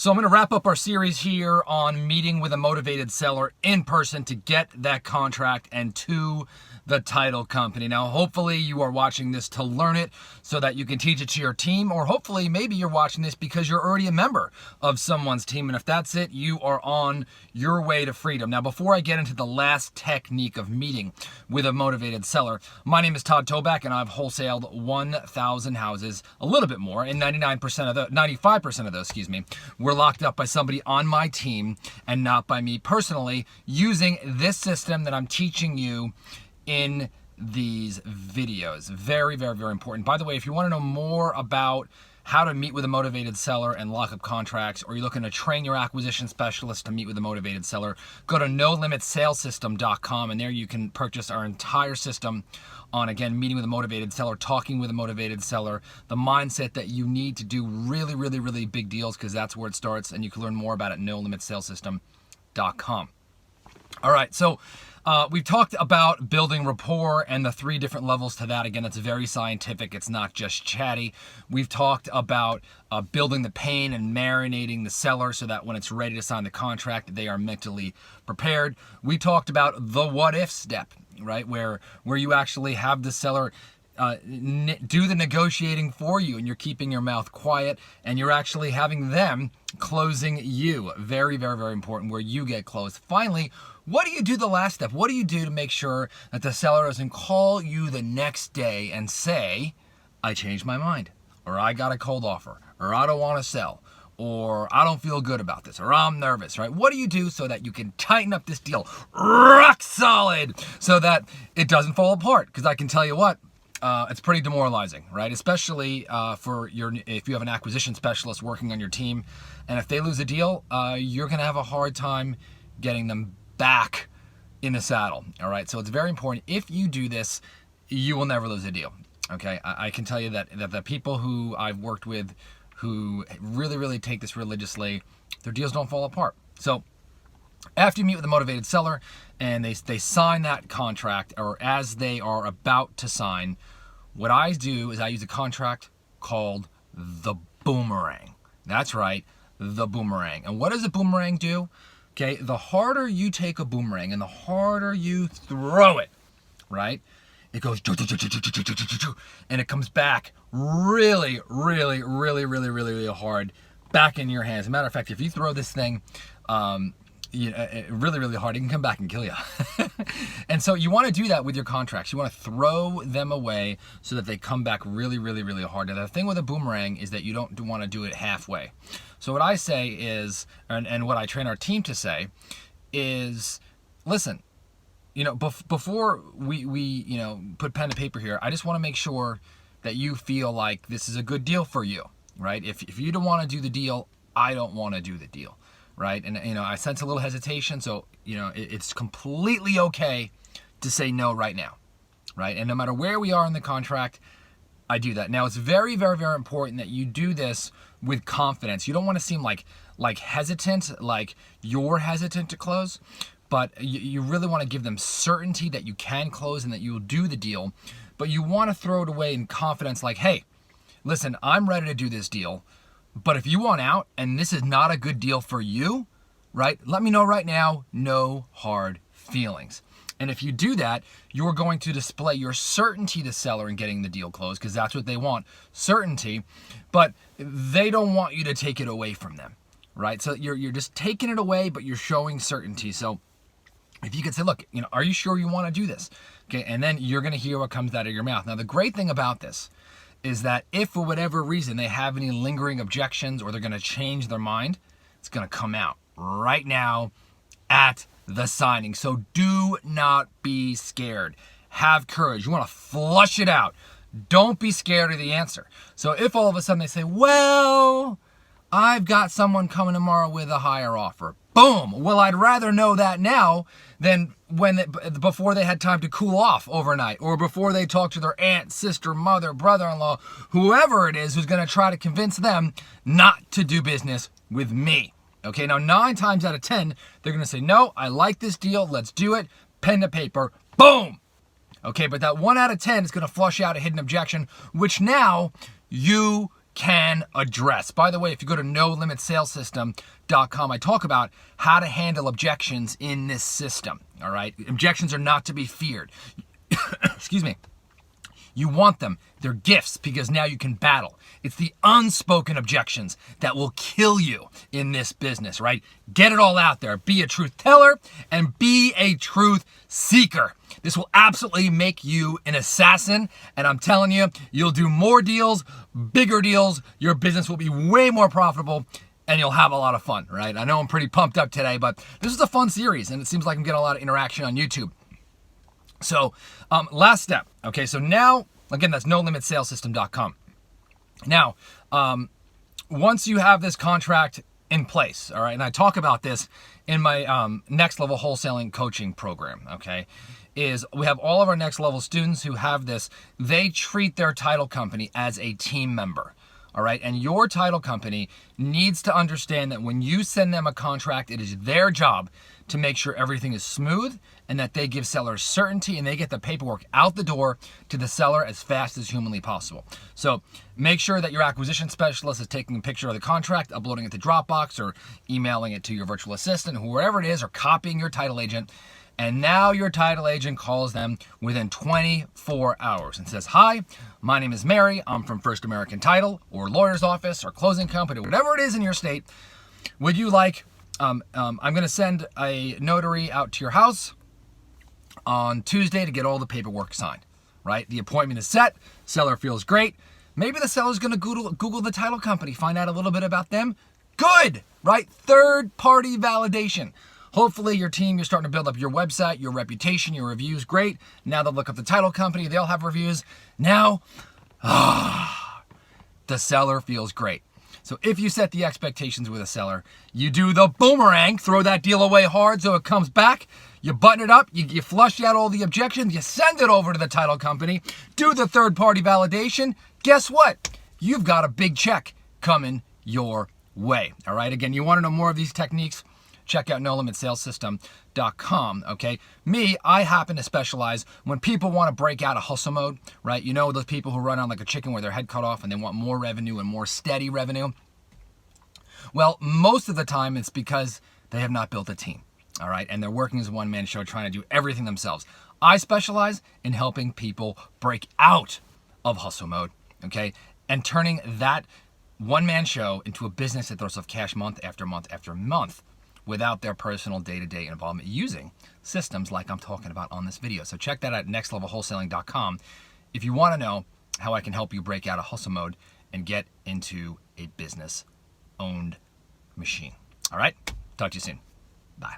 So I'm going to wrap up our series here on meeting with a motivated seller in person to get that contract and to the title company. Now, hopefully you are watching this to learn it so that you can teach it to your team, or hopefully maybe you're watching this because you're already a member of someone's team. And if that's it, you are on your way to freedom. Now, before I get into the last technique of meeting with a motivated seller, my name is Todd Toback, and I've wholesaled 1,000 houses, a little bit more, and 95% of those, were locked up by somebody on my team and not by me personally, using this system that I'm teaching you in these videos. Very, very, very important. By the way, if you want to know more about how to meet with a motivated seller and lock up contracts, or you're looking to train your acquisition specialist to meet with a motivated seller, go to nolimitsalesystem.com, and there you can purchase our entire system on, again, meeting with a motivated seller, talking with a motivated seller, the mindset that you need to do really, really, really big deals, because that's where it starts, and you can learn more about it at nolimitsalesystem.com. All right, so we've talked about building rapport and the 3 different levels to that. Again, it's very scientific. It's not just chatty. We've talked about building the pain and marinating the seller so that when it's ready to sign the contract, they are mentally prepared. We talked about the what if step, right? Where you actually have the seller do the negotiating for you, and you're keeping your mouth quiet, and you're actually having them closing you. Very, very, very important, where you get closed. Finally, what do you do the last step? What do you do to make sure that the seller doesn't call you the next day and say, I changed my mind, or I got a cold offer, or I don't want to sell, or I don't feel good about this, or I'm nervous, right? What do you do so that you can tighten up this deal rock solid so that it doesn't fall apart? Because I can tell you what, it's pretty demoralizing, right? Especially if you have an acquisition specialist working on your team, and if they lose a deal, you're going to have a hard time getting them back in the saddle. All right, so it's very important. If you do this, you will never lose a deal. Okay, I can tell you that the people who I've worked with who really, really take this religiously, their deals don't fall apart. So after you meet with a motivated seller and they sign that contract, or as they are about to sign, what I do is I use a contract called the boomerang. That's right, the boomerang. And what does a boomerang do? Okay, the harder you take a boomerang and the harder you throw it, right? It goes, and it comes back really, really, really, really, really, really hard back in your hands. As a matter of fact, if you throw this thing really, really hard, it can come back and kill you. And so you want to do that with your contracts. You want to throw them away so that they come back really, really, really hard. Now, the thing with a boomerang is that you don't want to do it halfway. So what I say is, and what I train our team to say is, listen, before we put pen to paper here, I just want to make sure that you feel like this is a good deal for you, right? If you don't want to do the deal, I don't want to do the deal, right? And I sense a little hesitation, so it's completely okay to say no right now, right? And no matter where we are in the contract, I do that. Now, it's very, very, very important that you do this with confidence. You don't want to seem like hesitant, like you're hesitant to close, but you really want to give them certainty that you can close and that you will do the deal. But you want to throw it away in confidence, like, hey, listen, I'm ready to do this deal, but if you want out and this is not a good deal for you, right, let me know right now. No hard feelings. And if you do that, you're going to display your certainty to seller in getting the deal closed, because that's what they want, certainty, but they don't want you to take it away from them, right? So you're just taking it away, but you're showing certainty. So if you could say, look, are you sure you want to do this? Okay, and then you're going to hear what comes out of your mouth. Now, the great thing about this is that if for whatever reason they have any lingering objections or they're going to change their mind, it's going to come out right now at the signing. So do not be scared. Have courage. You want to flush it out. Don't be scared of the answer. So if all of a sudden they say, well, I've got someone coming tomorrow with a higher offer. Boom. Well, I'd rather know that now than before they had time to cool off overnight, or before they talk to their aunt, sister, mother, brother-in-law, whoever it is who's going to try to convince them not to do business with me. Okay, now 9 times out of 10, they're going to say, no, I like this deal, let's do it, pen to paper, boom. Okay, but that 1 out of 10 is going to flush out a hidden objection, which now you can address. By the way, if you go to NoLimitSalesSystem.com, I talk about how to handle objections in this system. All right, objections are not to be feared. Excuse me. You want them. They're gifts because now you can battle. It's the unspoken objections that will kill you in this business, right? Get it all out there. Be a truth teller and be a truth seeker. This will absolutely make you an assassin. And I'm telling you, you'll do more deals, bigger deals. Your business will be way more profitable and you'll have a lot of fun, right? I know I'm pretty pumped up today, but this is a fun series and it seems like I'm getting a lot of interaction on YouTube. So last step. Okay, so now, again, that's NoLimitSalesSystem.com. Now, once you have this contract in place, all right, and I talk about this in my next level wholesaling coaching program, okay, is we have all of our next level students who have this. They treat their title company as a team member. All right, and your title company needs to understand that when you send them a contract, it is their job to make sure everything is smooth and that they give sellers certainty and they get the paperwork out the door to the seller as fast as humanly possible. So make sure that your acquisition specialist is taking a picture of the contract, uploading it to Dropbox or emailing it to your virtual assistant, whoever it is, or copying your title agent. And now your title agent calls them within 24 hours and says, "Hi, my name is Mary. I'm from First American Title or lawyer's office or closing company, whatever it is in your state. Would you like, I'm going to send a notary out to your house on Tuesday to get all the paperwork signed," right? The appointment is set. Seller feels great. Maybe the seller's going to Google the title company, find out a little bit about them. Good, right? Third party validation. Hopefully your team, you're starting to build up your website, your reputation, your reviews. Great. Now they'll look up the title company. They'll have reviews. Now, the seller feels great. So if you set the expectations with a seller, you do the boomerang, throw that deal away hard so it comes back. You button it up, you flush out all the objections, you send it over to the title company, do the third-party validation. Guess what? You've got a big check coming your way. All right. Again, you want to know more of these techniques? Check out NoLimitSalesSystem.com, okay? Me, I happen to specialize when people want to break out of hustle mode, right? You know those people who run on like a chicken with their head cut off and they want more revenue and more steady revenue? Well, most of the time it's because they have not built a team, all right? And they're working as a one-man show trying to do everything themselves. I specialize in helping people break out of hustle mode, okay? And turning that one-man show into a business that throws off cash month after month after month, without their personal day-to-day involvement using systems like I'm talking about on this video. So check that out at nextlevelwholesaling.com if you want to know how I can help you break out of hustle mode and get into a business-owned machine. All right? Talk to you soon. Bye.